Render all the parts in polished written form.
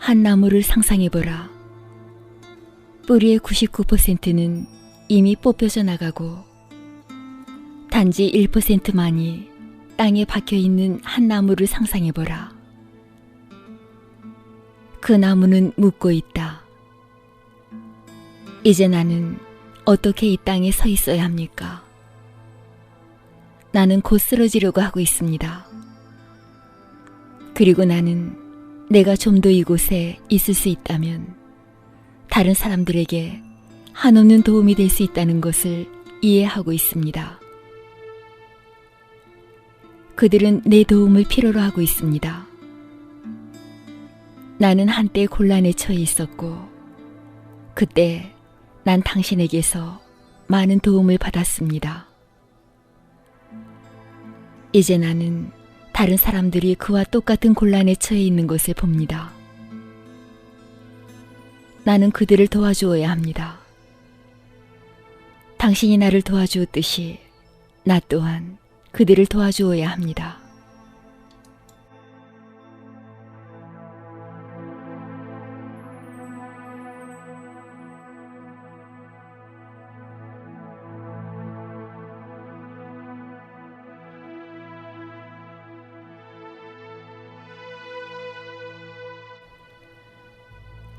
한 나무를 상상해보라. 뿌리의 99%는 이미 뽑혀져 나가고 단지 1%만이 땅에 박혀있는 한 나무를 상상해보라. 그 나무는 묻고 있다. 이제 나는 어떻게 이 땅에 서 있어야 합니까? 나는 곧 쓰러지려고 하고 있습니다. 그리고 나는 내가 좀 더 이곳에 있을 수 있다면 다른 사람들에게 한없는 도움이 될 수 있다는 것을 이해하고 있습니다. 그들은 내 도움을 필요로 하고 있습니다. 나는 한때 곤란에 처해 있었고 그때 난 당신에게서 많은 도움을 받았습니다. 이제 나는 다른 사람들이 그와 똑같은 곤란에 처해 있는 것을 봅니다. 나는 그들을 도와주어야 합니다. 당신이 나를 도와주었듯이 나 또한 그들을 도와주어야 합니다.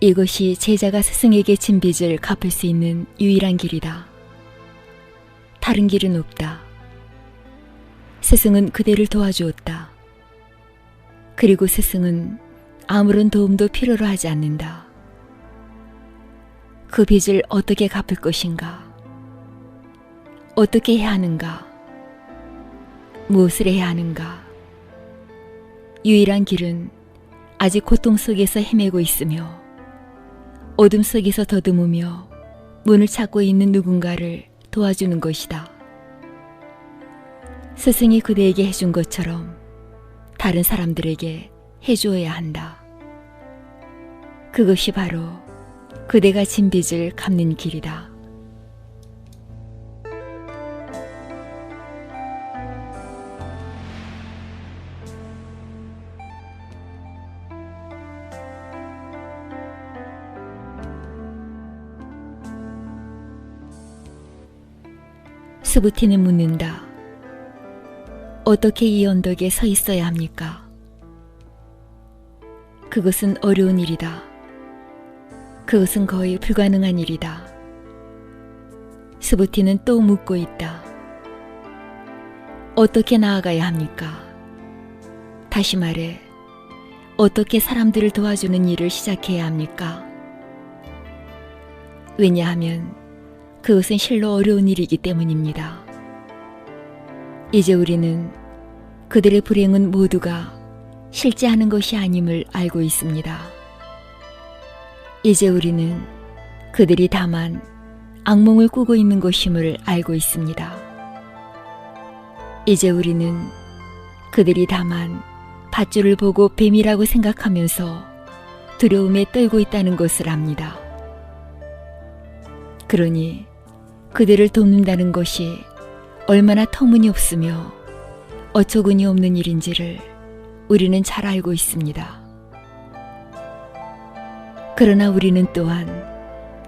이것이 제자가 스승에게 진 빚을 갚을 수 있는 유일한 길이다. 다른 길은 없다. 스승은 그대를 도와주었다. 그리고 스승은 아무런 도움도 필요로 하지 않는다. 그 빚을 어떻게 갚을 것인가? 어떻게 해야 하는가? 무엇을 해야 하는가? 유일한 길은 아직 고통 속에서 헤매고 있으며 어둠 속에서 더듬으며 문을 찾고 있는 누군가를 도와주는 것이다. 스승이 그대에게 해준 것처럼 다른 사람들에게 해주어야 한다. 그것이 바로 그대가 진 빚을 갚는 길이다. 스부티는 묻는다. 어떻게 이 언덕에 서 있어야 합니까? 그것은 어려운 일이다. 그것은 거의 불가능한 일이다. 스부티는 또 묻고 있다. 어떻게 나아가야 합니까? 다시 말해, 어떻게 사람들을 도와주는 일을 시작해야 합니까? 왜냐하면 그것은 실로 어려운 일이기 때문입니다. 이제 우리는 그들의 불행은 모두가 실제 하는 것이 아님을 알고 있습니다. 이제 우리는 그들이 다만 악몽을 꾸고 있는 것임을 알고 있습니다. 이제 우리는 그들이 다만 밧줄을 보고 뱀이라고 생각하면서 두려움에 떨고 있다는 것을 압니다. 그러니 그들을 돕는다는 것이 얼마나 터무니없으며 어처구니 없는 일인지를 우리는 잘 알고 있습니다. 그러나 우리는 또한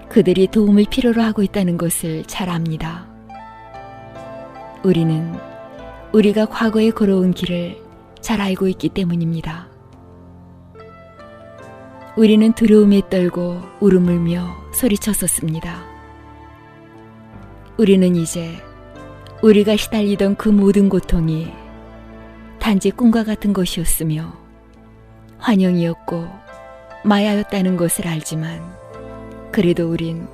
그들이 도움을 필요로 하고 있다는 것을 잘 압니다. 우리는 우리가 과거에 걸어온 길을 잘 알고 있기 때문입니다. 우리는 두려움에 떨고 울음을며 소리쳤었습니다. 우리는 이제 우리가 시달리던 그 모든 고통이 단지 꿈과 같은 것이었으며 환영이었고 마야였다는 것을 알지만 그래도 우린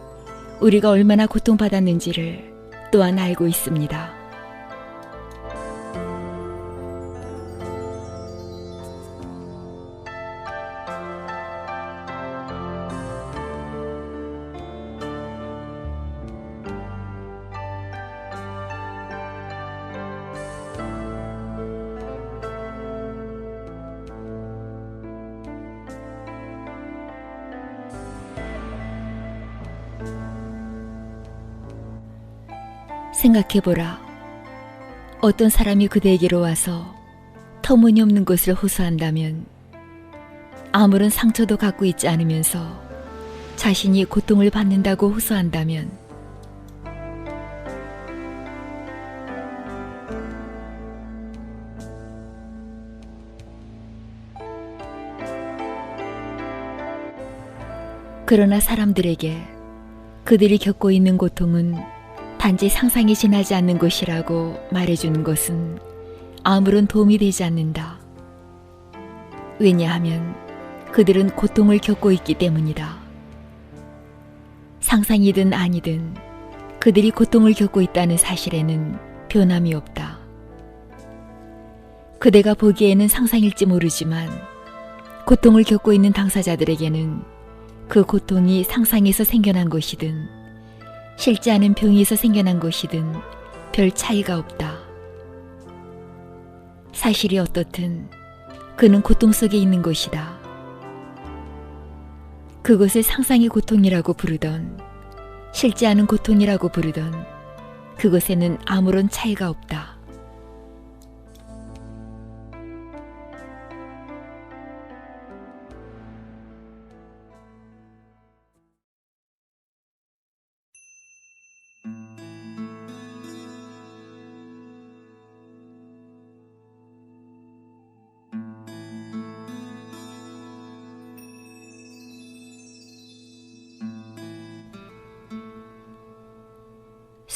우리가 얼마나 고통받았는지를 또한 알고 있습니다. 생각해보라. 어떤 사람이 그대에게로 와서 터무니없는 것을 호소한다면 아무런 상처도 갖고 있지 않으면서 자신이 고통을 받는다고 호소한다면 그러나 사람들에게 그들이 겪고 있는 고통은 단지 상상이 지나지 않는 것이라고 말해주는 것은 아무런 도움이 되지 않는다. 왜냐하면 그들은 고통을 겪고 있기 때문이다. 상상이든 아니든 그들이 고통을 겪고 있다는 사실에는 변함이 없다. 그대가 보기에는 상상일지 모르지만 고통을 겪고 있는 당사자들에게는 그 고통이 상상에서 생겨난 것이든 실제 않은 병에서 생겨난 것이든 별 차이가 없다. 사실이 어떻든 그는 고통 속에 있는 것이다. 그것을 상상의 고통이라고 부르던 실제 않은 고통이라고 부르던 그것에는 아무런 차이가 없다.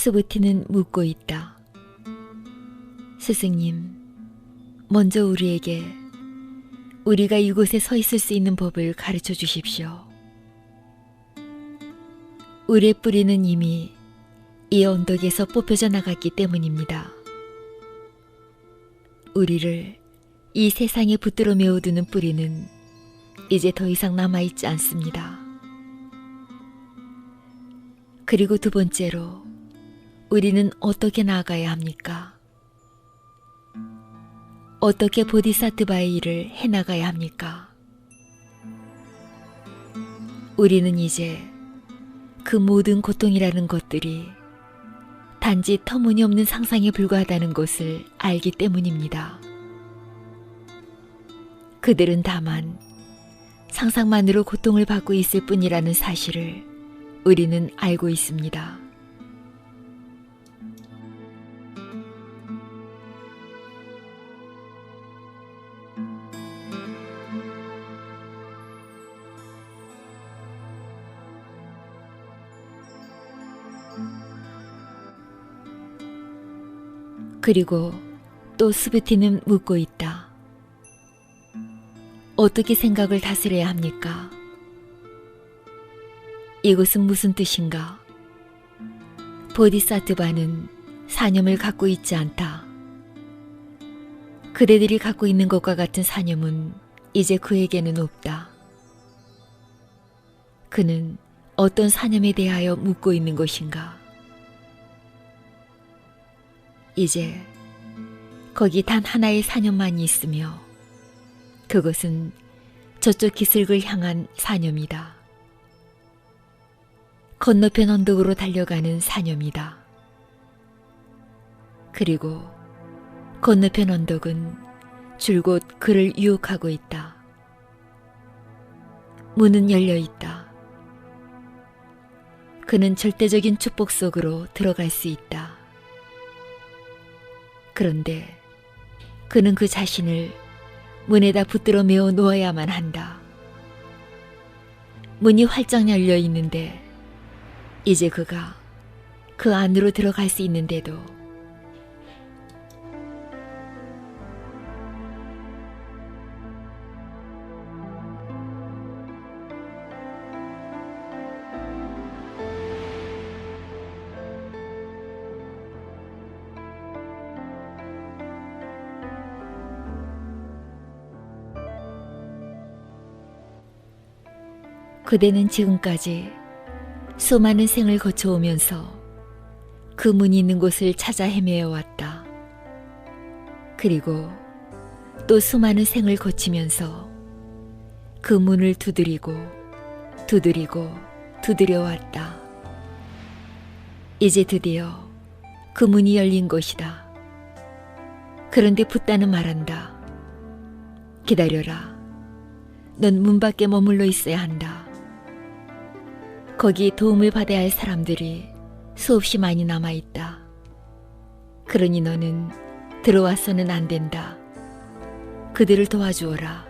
수부티는 묻고 있다. 스승님, 먼저 우리에게 우리가 이곳에 서 있을 수 있는 법을 가르쳐 주십시오. 우리의 뿌리는 이미 이 언덕에서 뽑혀져 나갔기 때문입니다. 우리를 이 세상에 붙들어 메워두는 뿌리는 이제 더 이상 남아있지 않습니다. 그리고 두 번째로 우리는 어떻게 나아가야 합니까? 어떻게 보디사트바의 일을 해나가야 합니까? 우리는 이제 그 모든 고통이라는 것들이 단지 터무니없는 상상에 불과하다는 것을 알기 때문입니다. 그들은 다만 상상만으로 고통을 받고 있을 뿐이라는 사실을 우리는 알고 있습니다. 그리고 또 수부티는 묻고 있다. 어떻게 생각을 다스려야 합니까? 이것은 무슨 뜻인가? 보디사트바는 사념을 갖고 있지 않다. 그대들이 갖고 있는 것과 같은 사념은 이제 그에게는 없다. 그는 어떤 사념에 대하여 묻고 있는 것인가? 이제 거기 단 하나의 사념만이 있으며 그것은 저쪽 기슭을 향한 사념이다. 건너편 언덕으로 달려가는 사념이다. 그리고 건너편 언덕은 줄곧 그를 유혹하고 있다. 문은 열려 있다. 그는 절대적인 축복 속으로 들어갈 수 있다. 그런데 그는 그 자신을 문에다 붙들어 메어 놓아야만 한다. 문이 활짝 열려 있는데 이제 그가 그 안으로 들어갈 수 있는데도 그대는 지금까지 수많은 생을 거쳐오면서 그 문이 있는 곳을 찾아 헤매어 왔다. 그리고 또 수많은 생을 거치면서 그 문을 두드리고 두드려 왔다. 이제 드디어 그 문이 열린 것이다. 그런데 붓다는 말한다. 기다려라. 넌 문 밖에 머물러 있어야 한다. 거기 도움을 받아야 할 사람들이 수없이 많이 남아있다. 그러니 너는 들어와서는 안 된다. 그들을 도와주어라.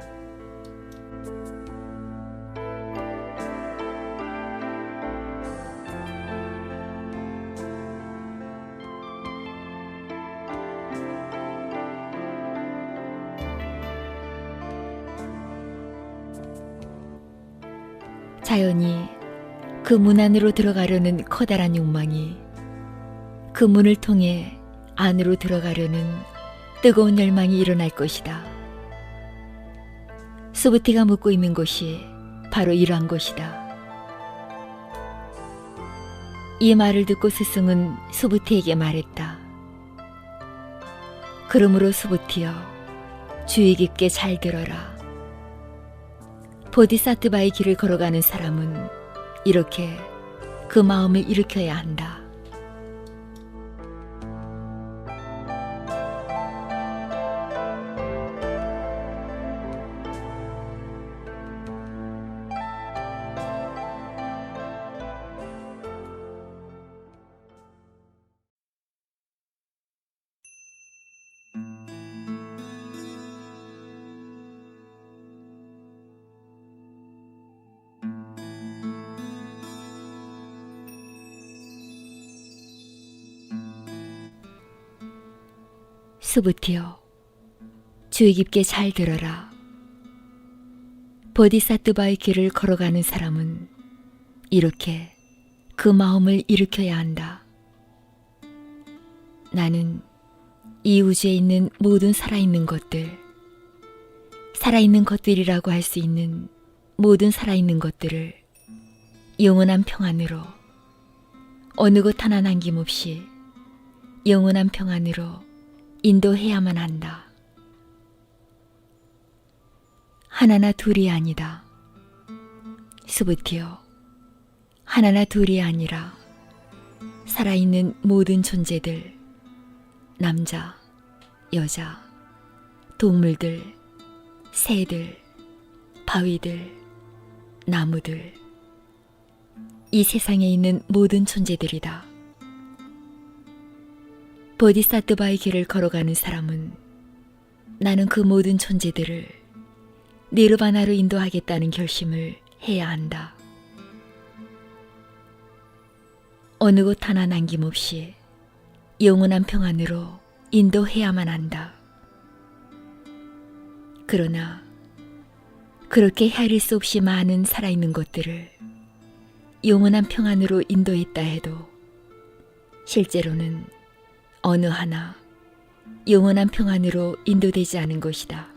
자연히 그 문 안으로 들어가려는 커다란 욕망이 그 문을 통해 안으로 들어가려는 뜨거운 열망이 일어날 것이다. 수부티가 묻고 있는 것이 바로 이러한 것이다. 이 말을 듣고 스승은 수부티에게 말했다. 그러므로 수부티여, 주의 깊게 잘 들어라. 보디사트바의 길을 걸어가는 사람은 이렇게 그 마음을 일으켜야 한다. 수부티여, 주의 깊게 잘 들어라. 보디사트바의 길을 걸어가는 사람은 이렇게 그 마음을 일으켜야 한다. 나는 이 우주에 있는 모든 살아있는 것들, 살아있는 것들이라고 할 수 있는 모든 살아있는 것들을 영원한 평안으로, 어느 것 하나 남김없이 영원한 평안으로 인도해야만 한다. 하나나 둘이 아니다. 수부티여, 하나나 둘이 아니라 살아있는 모든 존재들, 남자, 여자, 동물들, 새들, 바위들, 나무들, 이 세상에 있는 모든 존재들이다. 보디사트바의 길을 걸어가는 사람은 나는 그 모든 존재들을 니르바나로 인도하겠다는 결심을 해야 한다. 어느 곳 하나 남김없이 영원한 평안으로 인도해야만 한다. 그러나 그렇게 헤아릴 수 없이 많은 살아있는 것들을 영원한 평안으로 인도했다 해도 실제로는 어느 하나 영원한 평안으로 인도되지 않은 것이다.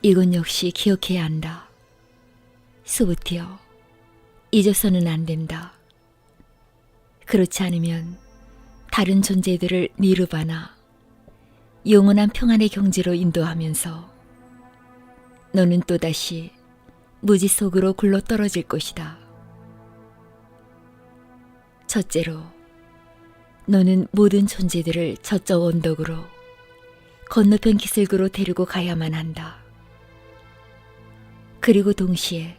이건 역시 기억해야 한다. 수부티여, 잊어서는 안 된다. 그렇지 않으면 다른 존재들을 니르바나, 영원한 평안의 경지로 인도하면서 너는 또다시 무지 속으로 굴러 떨어질 것이다. 첫째로, 너는 모든 존재들을 저쪽 언덕으로, 건너편 기슭으로 데리고 가야만 한다. 그리고 동시에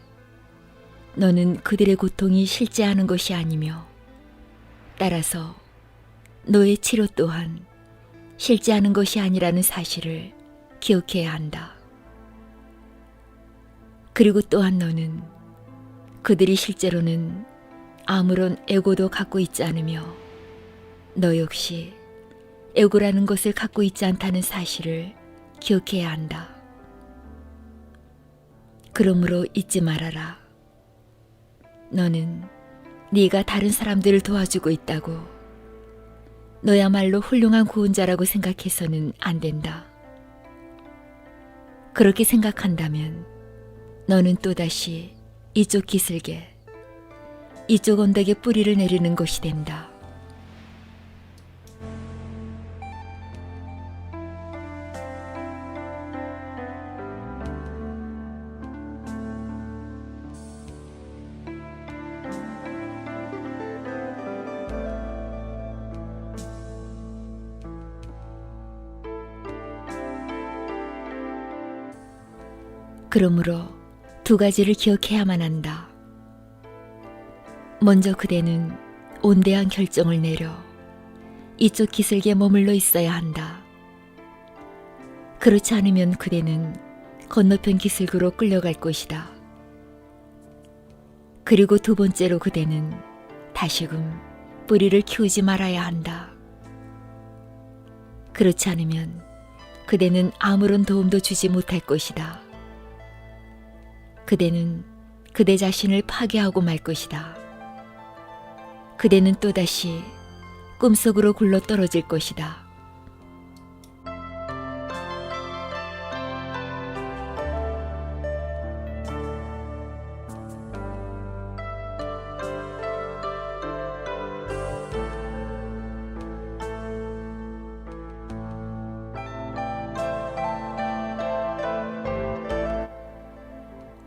너는 그들의 고통이 실제하는 것이 아니며 따라서 너의 치료 또한 실제하는 것이 아니라는 사실을 기억해야 한다. 그리고 또한 너는 그들이 실제로는 아무런 애고도 갖고 있지 않으며 너 역시 애고라는 것을 갖고 있지 않다는 사실을 기억해야 한다. 그러므로 잊지 말아라. 너는 네가 다른 사람들을 도와주고 있다고 너야말로 훌륭한 구원자라고 생각해서는 안 된다. 그렇게 생각한다면 너는 또다시 이쪽 기슭에, 이쪽 언덕에 뿌리를 내리는 것이 된다. 그러므로 두 가지를 기억해야만 한다. 먼저 그대는 온대한 결정을 내려 이쪽 기슭에 머물러 있어야 한다. 그렇지 않으면 그대는 건너편 기슭으로 끌려갈 것이다. 그리고 두 번째로 그대는 다시금 뿌리를 키우지 말아야 한다. 그렇지 않으면 그대는 아무런 도움도 주지 못할 것이다. 그대는 그대 자신을 파괴하고 말 것이다. 그대는 또다시 꿈속으로 굴러 떨어질 것이다.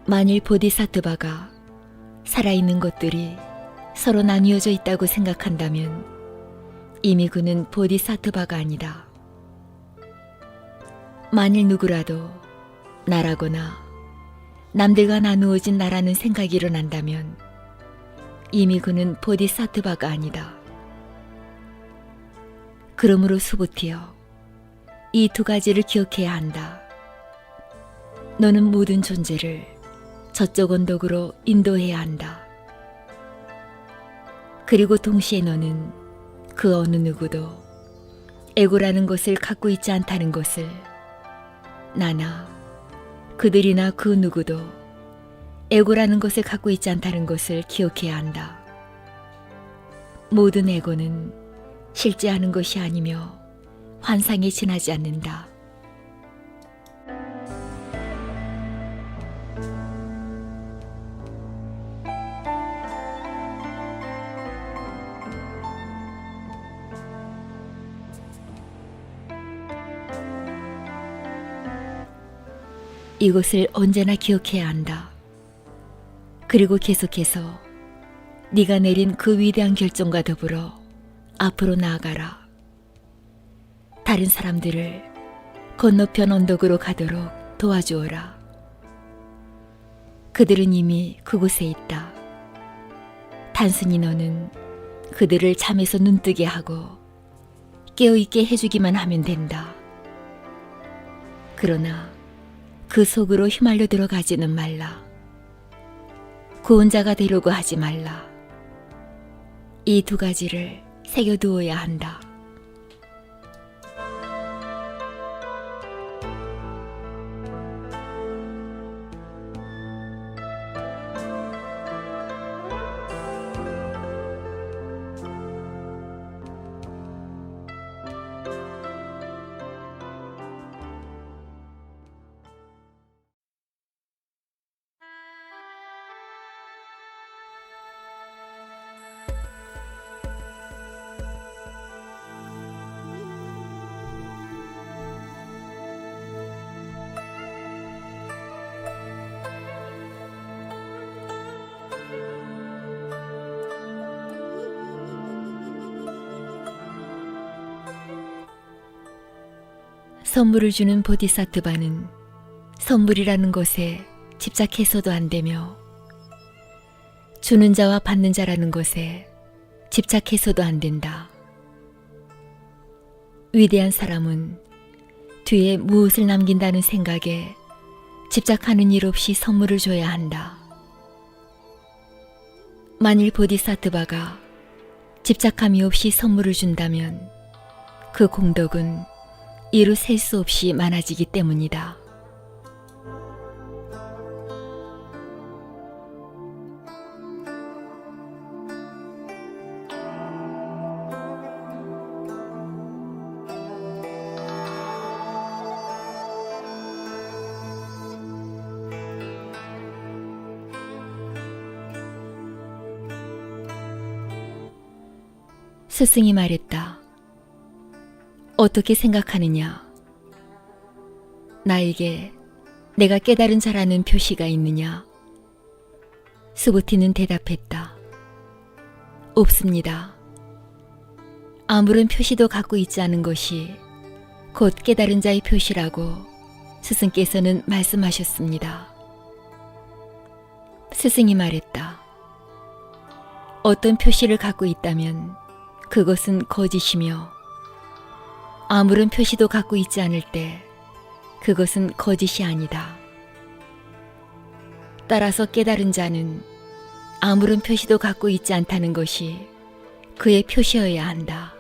만일 보디사트바가 살아있는 것들이 서로 나뉘어져 있다고 생각한다면 이미 그는 보디사트바가 아니다. 만일 누구라도 나라거나 남들과 나누어진 나라는 생각이 일어난다면 이미 그는 보디사트바가 아니다. 그러므로 수부티여, 이 두 가지를 기억해야 한다. 너는 모든 존재를 저쪽 언덕으로 인도해야 한다. 그리고 동시에 너는 그 어느 누구도 에고라는 것을 갖고 있지 않다는 것을, 나나 그들이나 그 누구도 에고라는 것을 갖고 있지 않다는 것을 기억해야 한다. 모든 에고는 실제하는 것이 아니며 환상에 지나지 않는다. 이것을 언제나 기억해야 한다. 그리고 계속해서 네가 내린 그 위대한 결정과 더불어 앞으로 나아가라. 다른 사람들을 건너편 언덕으로 가도록 도와주어라. 그들은 이미 그곳에 있다. 단순히 너는 그들을 잠에서 눈뜨게 하고 깨어있게 해주기만 하면 된다. 그러나 그 속으로 휘말려 들어가지는 말라. 구원자가 되려고 하지 말라. 이 두 가지를 새겨두어야 한다. 선물을 주는 보디사트바는 선물이라는 것에 집착해서도 안 되며 주는 자와 받는 자라는 것에 집착해서도 안 된다. 위대한 사람은 뒤에 무엇을 남긴다는 생각에 집착하는 일 없이 선물을 줘야 한다. 만일 보디사트바가 집착함이 없이 선물을 준다면 그 공덕은 이루 셀 수 없이 많아지기 때문이다. 스승이 말했다. 어떻게 생각하느냐? 나에게 내가 깨달은 자라는 표시가 있느냐? 수부티는 대답했다. 없습니다. 아무런 표시도 갖고 있지 않은 것이 곧 깨달은 자의 표시라고 스승께서는 말씀하셨습니다. 스승이 말했다. 어떤 표시를 갖고 있다면 그것은 거짓이며 아무런 표시도 갖고 있지 않을 때 그것은 거짓이 아니다. 따라서 깨달은 자는 아무런 표시도 갖고 있지 않다는 것이 그의 표시여야 한다.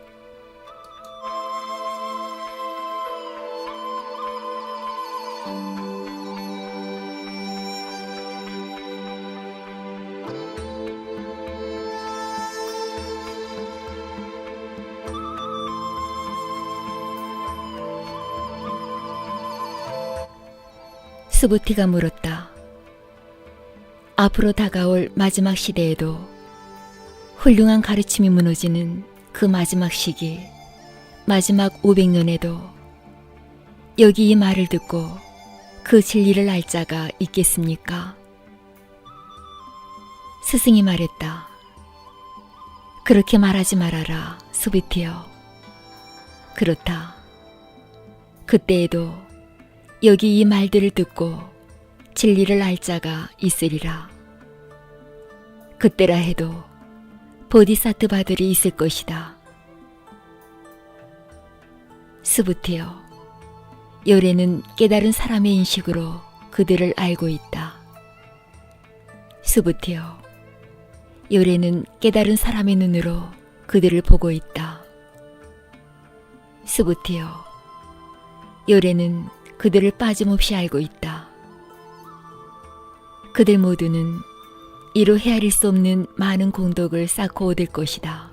수부티가 물었다. 앞으로 다가올 마지막 시대에도 훌륭한 가르침이 무너지는 그 마지막 시기, 마지막 500년에도 여기 이 말을 듣고 그 진리를 알 자가 있겠습니까? 스승이 말했다. 그렇게 말하지 말아라, 수부티여. 그렇다. 그때에도 여기 이 말들을 듣고 진리를 알 자가 있으리라. 그때라 해도 보디사트바들이 있을 것이다. 수부티여, 요래는 깨달은 사람의 인식으로 그들을 알고 있다. 수부티여, 요래는 깨달은 사람의 눈으로 그들을 보고 있다. 수부티여, 요래는 그들을 빠짐없이 알고 있다. 그들 모두는 이로 헤아릴 수 없는 많은 공덕을 쌓고 얻을 것이다.